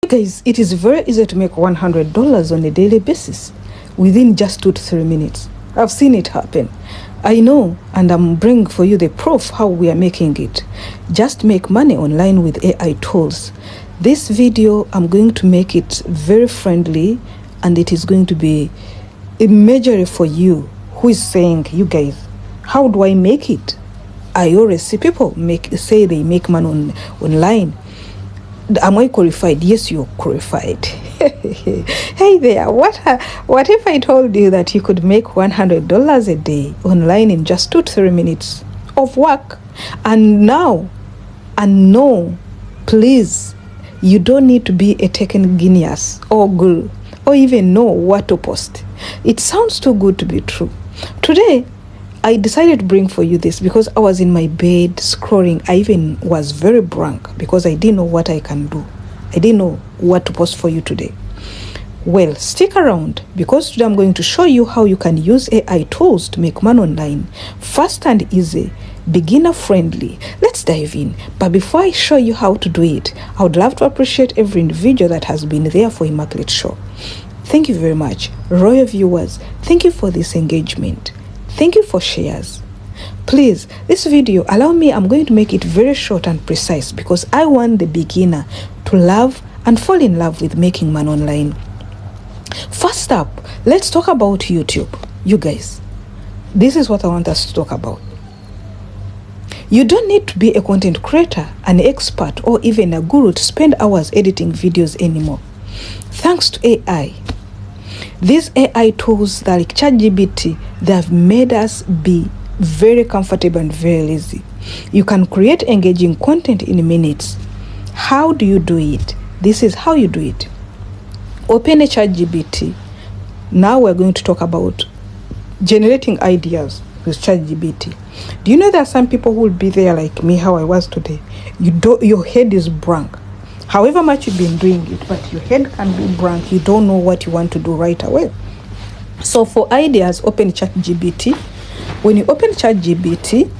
Guys, it is very easy to make $100 on a daily basis within just 2 to 3 minutes. I've seen it happen. I know, and I'm bringing for you the proof how we are making it. Just make money online with AI tools. This video, I'm going to make it very friendly, and it is going to be a major for you who is saying, you guys, how do I make it? I always see people say they make money online. Am I qualified? Yes, you're qualified. Hey there, what if I told you that you could make $100 a day online in just 2 to 3 minutes of work? And no, please, you don't need to be a tech genius or guru or even know what to post. It sounds too good to be true. Today, I decided to bring for you this because I was in my bed scrolling. I even was very blank because I didn't know what I can do. I didn't know what to post for you today. Well, stick around because today I'm going to show you how you can use AI tools to make money online. Fast and easy, beginner friendly. Let's dive in. But before I show you how to do it, I would love to appreciate every individual that has been there for Immaculate Show. Thank you very much. Royal viewers, thank you for this engagement. Thank you for shares. Please, this video, allow me, I'm going to make it very short and precise because I want the beginner to love and fall in love with making money online. First up, let's talk about YouTube. You guys, this is what I want us to talk about. You don't need to be a content creator, an expert, or even a guru to spend hours editing videos anymore. Thanks to AI. These AI tools that like ChatGPT, they have made us be very comfortable and very lazy. You can create engaging content in minutes. How do you do it? This is how you do it. Open a ChatGPT. Now we're going to talk about generating ideas with ChatGPT. Do you know there are some people who will be there like me, how I was today? Your head is blank. However much you've been doing it, but your head can be blank. You don't know what you want to do right away. So for ideas, open ChatGPT. When you open ChatGPT,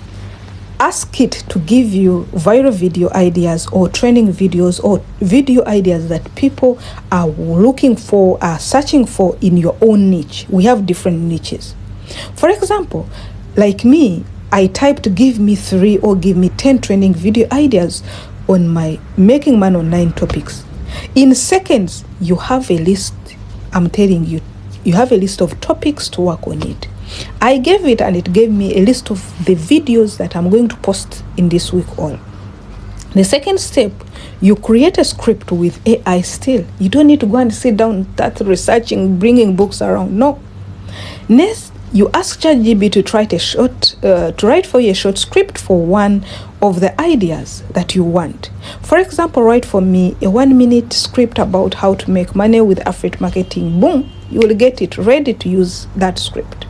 ask it to give you viral video ideas or training videos or video ideas that people are looking for, are searching for in your own niche. We have different niches. For example, like me, I typed give me 3 or give me 10 training video ideas on my making money online topics. In seconds, you have a list. I'm telling you, you have a list of topics to work on it. I gave it and it gave me a list of the videos that I'm going to post in this week all. The second step, you create a script with AI still. You don't need to go and sit down, start researching, bringing books around. No. Next, you ask ChatGPT to write for you a short script for one of the ideas that you want. For example, write for me a 1-minute script about how to make money with affiliate marketing. Boom, you will get it ready to use that script.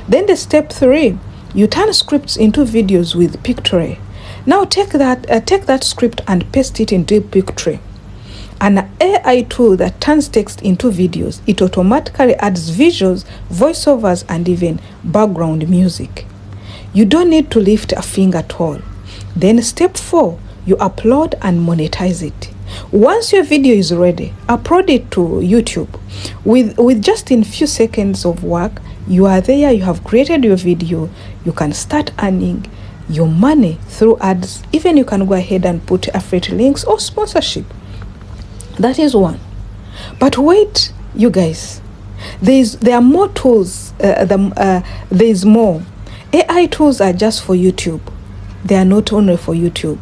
Then the step 3, you turn scripts into videos with Pictory. Now take that script and paste it into Pictory. An AI tool that turns text into videos. It automatically adds visuals, voiceovers, and even background music. You don't need to lift a finger at all. Then step 4, you upload and monetize it. Once your video is ready, upload it to YouTube. With just in few seconds of work, you are there, you have created your video, you can start earning your money through ads. Even you can go ahead and put affiliate links or sponsorship. That is one. But wait, you guys, there are more tools. There is more. AI tools are just for YouTube. They are not only for YouTube.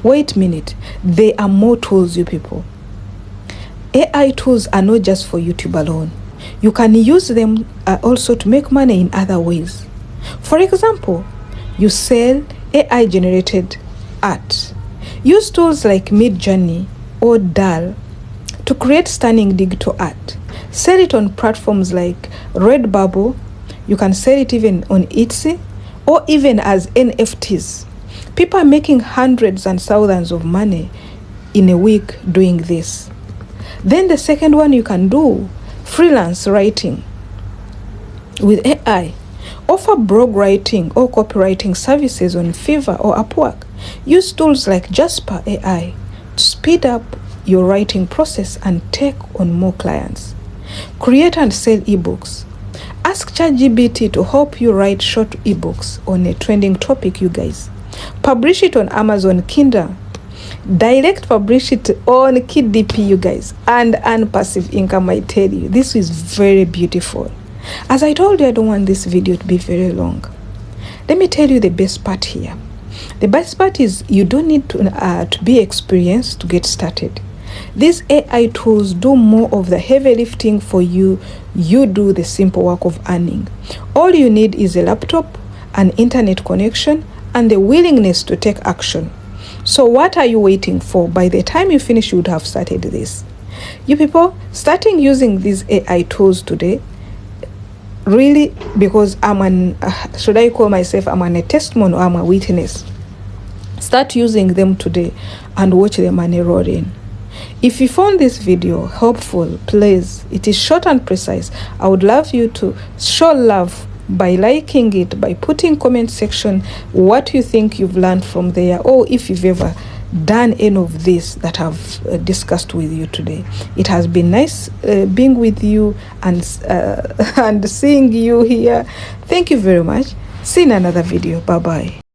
Wait a minute. There are more tools, you people. AI tools are not just for YouTube alone. You can use them also to make money in other ways. For example, you sell AI generated art. Use tools like Midjourney or DAL to create stunning digital art. Sell it on platforms like Redbubble. You can sell it even on Etsy or even as NFTs. People are making hundreds and thousands of money in a week doing this. Then the second one you can do, freelance writing with AI. Offer blog writing or copywriting services on Fiverr or Upwork. Use tools like Jasper AI to speed up your writing process and take on more clients. Create and sell ebooks. Ask ChatGPT to help you write short ebooks on a trending topic, you guys. Publish it on Amazon Kindle. Direct publish it on KDP, you guys, and earn passive income. I tell you, this is very beautiful. As I told you, I don't want this video to be very long. Let me tell you the best part here. The best part is you don't need to be experienced to get started. These AI tools do more of the heavy lifting for you. You do the simple work of earning. All you need is a laptop, an internet connection, and the willingness to take action. So what are you waiting for? By the time you finish, you would have started this. You people, starting using these AI tools today, really, because should I call myself, I'm a testimony or I'm a witness. Start using them today and watch the money roll in. If you found this video helpful, please, it is short and precise. I would love you to show love by liking it, by putting comment section what you think you've learned from there, or if you've ever done any of this that I've discussed with you today. It has been nice being with you and seeing you here. Thank you very much. See you in another video. Bye bye.